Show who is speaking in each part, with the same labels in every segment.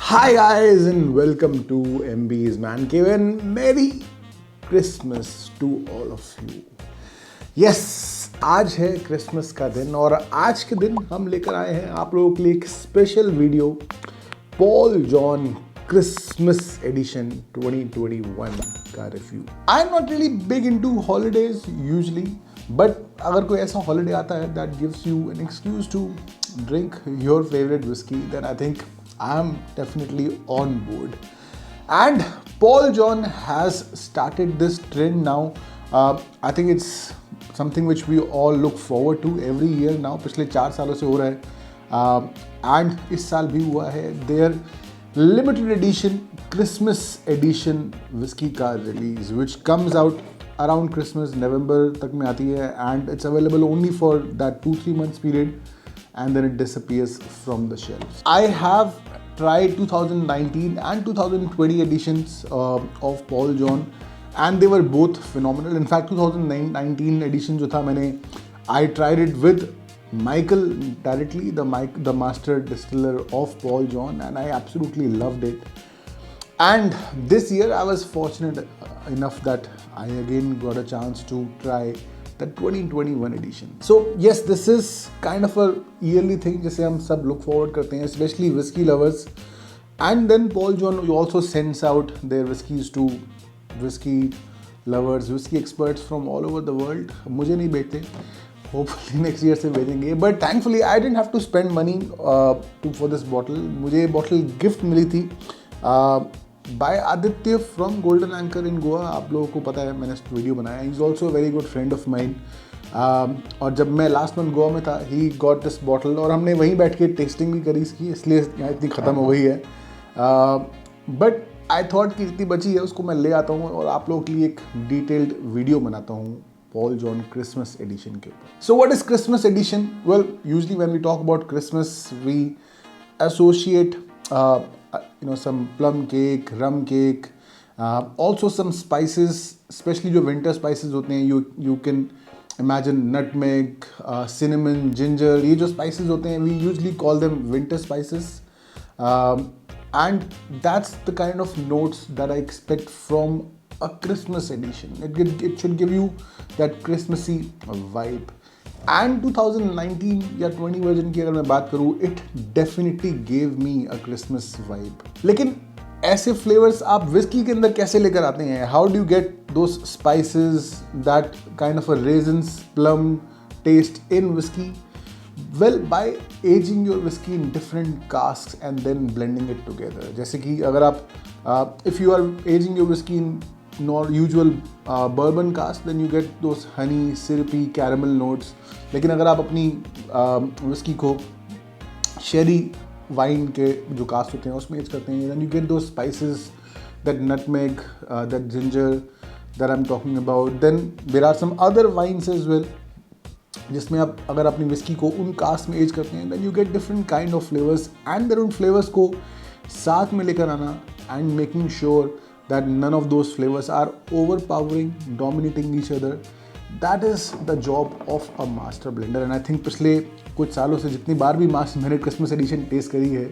Speaker 1: Hi guys and welcome to MB's Man Cave and Merry Christmas to all of you. Yes, आज है Christmas का दिन और आज के दिन हम लेकर आए हैं आप लोगों के लिए एक special video Paul John Christmas edition 2021 का review. I am not really big into holidays usually, but अगर कोई ऐसा हॉलीडे आता है that gives you an excuse to drink your favorite whiskey, then I think I'm definitely on board. And Paul John has started this trend now. I think it's something which we all look forward to every year now. पिछले 4 सालों से हो रहा है and इस साल भी हुआ है. Their limited edition Christmas edition whiskey का release which comes out around Christmas, November तक में आती है and it's available only for that 2-3 months period. And then it disappears from the shelves. I have tried 2019 and 2020 editions of Paul John and they were both phenomenal. In fact, 2019 edition जो था I tried it with Michael directly, the master distiller of Paul John, and I absolutely loved it. And this year I was fortunate enough that I again got a chance to try the 2021 edition. So yes, this is kind of a yearly thing जिसे हम सब look forward करते हैं, especially whiskey lovers. And then Paul John also sends out their whiskeys to whiskey lovers, whiskey experts from all over the world. मुझे नहीं भेजते, hopefully next year से भेजेंगे. But thankfully I didn't have to spend money for this bottle. मुझे ये bottle gift मिली थी by Aditya from golden anchor in Goa. आप लोगों को पता है, मैंने वीडियो बनाया. He is also very good friend of mine. और जब मैं लास्ट मंथ गोवा में था, ही गॉट दिस बॉटल और हमने वहीं बैठ के टेस्टिंग भी करी इसकी, इसलिए यहाँ इतनी ख़त्म हो गई है. बट आई थॉट कि इतनी बची है, उसको मैं ले आता हूँ और आप लोगों के लिए एक डिटेल्ड वीडियो बनाता हूँ पॉल जॉन क्रिसमस एडिशन के ऊपर. So what is Christmas edition? Well, usually when we talk about Christmas we associate some plum cake, rum cake, also some spices, especially जो winter spices होते हैं. You can imagine nutmeg, cinnamon, ginger. ये जो spices होते हैं, we usually call them winter spices, and that's the kind of notes that I expect from a Christmas edition. It should give you that Christmassy vibe. And 2019 या 20 version की अगर मैं बात करूँ, it definitely gave me a Christmas vibe. लेकिन ऐसे flavours आप whisky के अंदर कैसे लेकर आते हैं? How do you get those spices, that kind of a raisins, plum taste in whisky? Well, by ageing your whisky in different casks and then blending it together. जैसे कि अगर आप if you are ageing your whisky in usual bourbon cask, then you get those honey, syrupy, caramel notes. लेकिन अगर आप अपनी whisky को शेरी wine के जो कास्ट होते हैं उसमें एज करते हैं, then you get those spices, that nutmeg, that ginger that I'm talking about. Then there are some other wines as well जिसमें आप अगर अपनी विस्की को उन कास्ट में एज करते हैं, then you get different kind of flavors. And then उन flavors को साथ में लेकर आना and making sure that none of those flavors are overpowering, dominating each other. That is the job of a master blender. And I think पिछले कुछ सालों से जितनी बार भी मैंने क्रिसमस एडिशन टेस्ट करी है,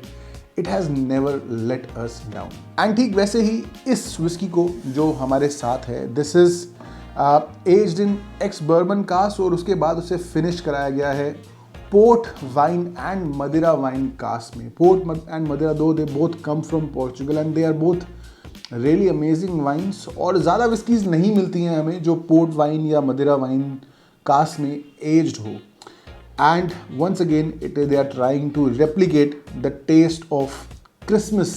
Speaker 1: it has never let us down. And ठीक वैसे ही इस विस्की को जो हमारे साथ है, this is aged in ex bourbon cask और उसके बाद उसे फिनिश कराया गया है पोर्ट वाइन एंड मदिरा वाइन कास्ट में. पोर्ट एंड मदिरा दो, they both come from Portugal and they are both really amazing wines. और ज़्यादा विस्कीज़ नहीं मिलती हैं हमें जो पोर्ट वाइन या मदिरा वाइन कास्ट में एज्ड हो. And once again they are trying to replicate the taste of Christmas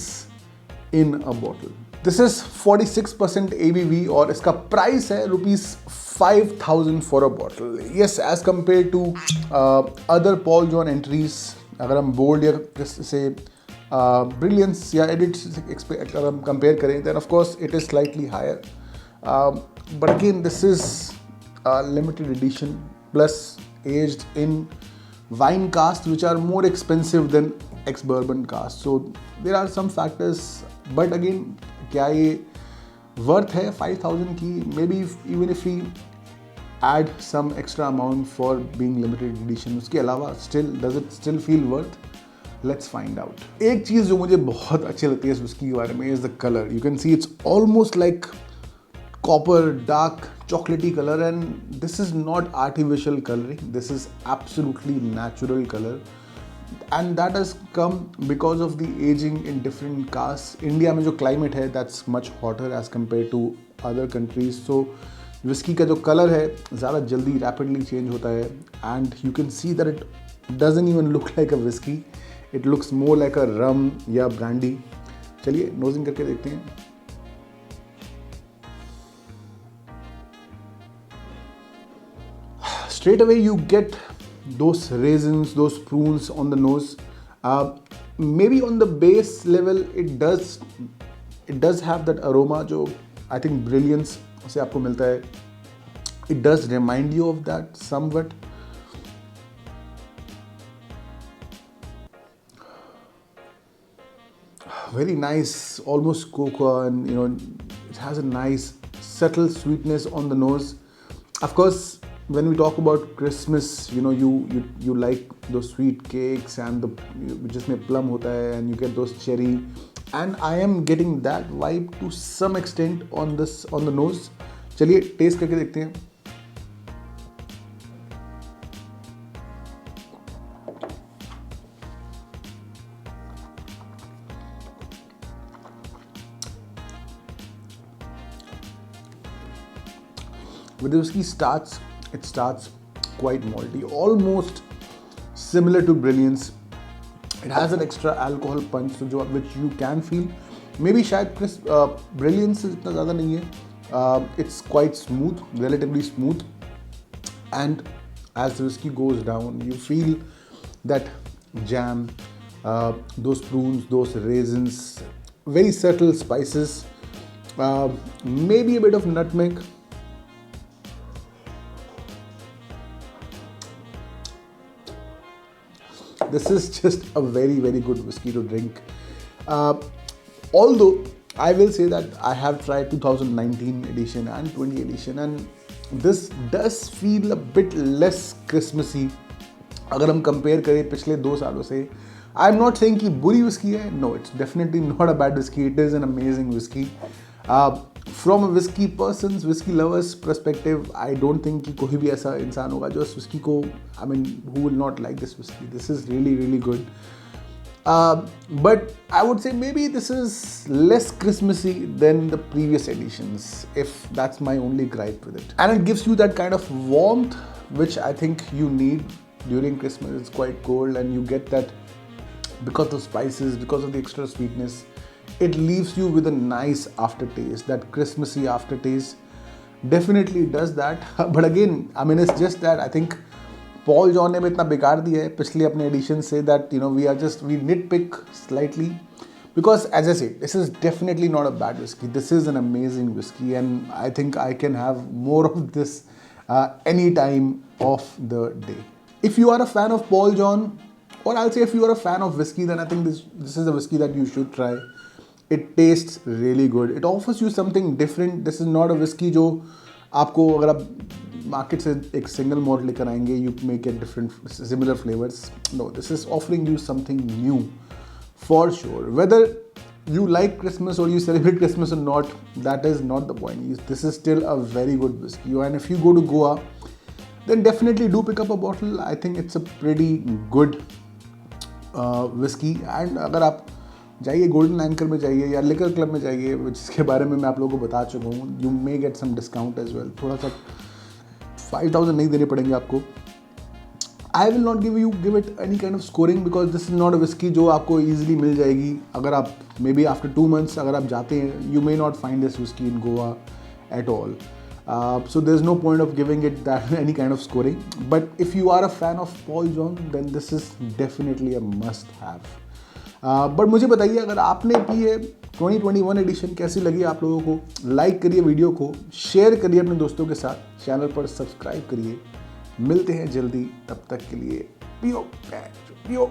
Speaker 1: in a bottle. This is 46% ABV और इसका प्राइस है ₹5,000 for a bottle. Yes, as compare to other Paul John entries, अगर हम bold या से brilliance या edits अगर हम कंपेयर करें, then of course it is slightly higher, but again this is a limited edition plus aged in wine casks which are more expensive than ex bourbon casks. So there are some factors, but again क्या ये worth है 5,000 की? Maybe even if we add some extra amount for being limited edition, उसके अलावा still does it still feel worth? Let's find out. एक चीज़ जो मुझे बहुत अच्छी लगती है इस विस्की के बारे में is the colour. You can see it's almost like copper, dark chocolatey color, and this is not artificial coloring. This is absolutely natural color, and that has come because of the aging in different casks. India में जो climate है that's much hotter as compared to other countries, so whiskey का जो color है ज़्यादा जल्दी rapidly change होता है, and you can see that it doesn't even look like a whiskey. It looks more like a rum या brandy. चलिए नोजिंग करके देखते हैं। Straight away you get those raisins, those prunes on the nose. Maybe on the base level it does have that aroma जो I think brilliance से आपको मिलता है. It does remind you of that somewhat. Very nice, almost cocoa, and it has a nice subtle sweetness on the nose. Of course, when we talk about Christmas, you like those sweet cakes and जिसमें plum होता है, and you get those cherry, and I am getting that vibe to some extent on the nose. चलिए test करके देखते हैं। With the whiskey it starts quite malty, almost similar to Brilliance. It has an extra alcohol punch which you can feel. Maybe शायद Brilliance इतना ज़्यादा नहीं है. It's quite smooth, relatively smooth, and as the whiskey goes down, you feel that jam, those prunes, those raisins, very subtle spices, maybe a bit of nutmeg. This is just a very, very good whiskey to drink. Although I will say that I have tried 2019 edition and 20 edition, and this does feel a bit less Christmassy अगर हम compare करें पिछले 2 सालों से. I'm not saying कि बुरी whiskey है. No, it's definitely not a bad whiskey. It is an amazing whiskey. From a whiskey person's, whiskey lover's perspective, I don't think कि कोई भी ऐसा इंसान होगा जो इस whiskey को, who will not like this whiskey. This is really, really good. But I would say maybe this is less Christmassy than the previous editions, if that's my only gripe with it. And it gives you that kind of warmth which I think you need during Christmas. It's quite cold, and you get that because of spices, because of the extra sweetness. It leaves you with a nice aftertaste, that Christmassy aftertaste. Definitely does that. But again, it's just that I think Paul John ने इतना बिगाड़ दिया है पिछले अपने edition से that we nitpick slightly, because as I said, this is definitely not a bad whiskey. This is an amazing whiskey, and I think I can have more of this any time of the day. If you are a fan of Paul John, or I'll say if you are a fan of whiskey, then I think this is a whiskey that you should try. It tastes really good. It offers you something different. This is not a whiskey जो आपको अगर आप market से एक single malt लेकर आएंगे, you may get different similar flavors. No, this is offering you something new for sure. Whether you like Christmas or you celebrate Christmas or not, that is not the point. This is still a very good whiskey. And if you go to Goa, then definitely do pick up a bottle. I think it's a pretty good whiskey. And अगर आप जाइए golden anchor में जाइए या liquor club में जाइए, जिसके बारे में मैं आप लोगों को बता चुका हूँ, you may get some discount as well. थोड़ा सा 5,000 नहीं देने पड़ेंगे आपको. I will not give it any kind of scoring, because this is not a whisky जो आपको ईजिली मिल जाएगी. अगर आप मे बी आफ्टर 2 months अगर आप जाते हैं, you may not find this whisky in Goa at all. So there's no point of giving it that any kind of scoring. But if you are a fan of Paul John, then this is definitely a must have. But मुझे बताइए, अगर आपने P है 2021 addition, कैसी लगी आप लोगों को? लाइक करिए वीडियो को, शेयर करिए अपने दोस्तों के साथ, चैनल पर सब्सक्राइब करिए. मिलते हैं जल्दी, तब तक के लिए पियो.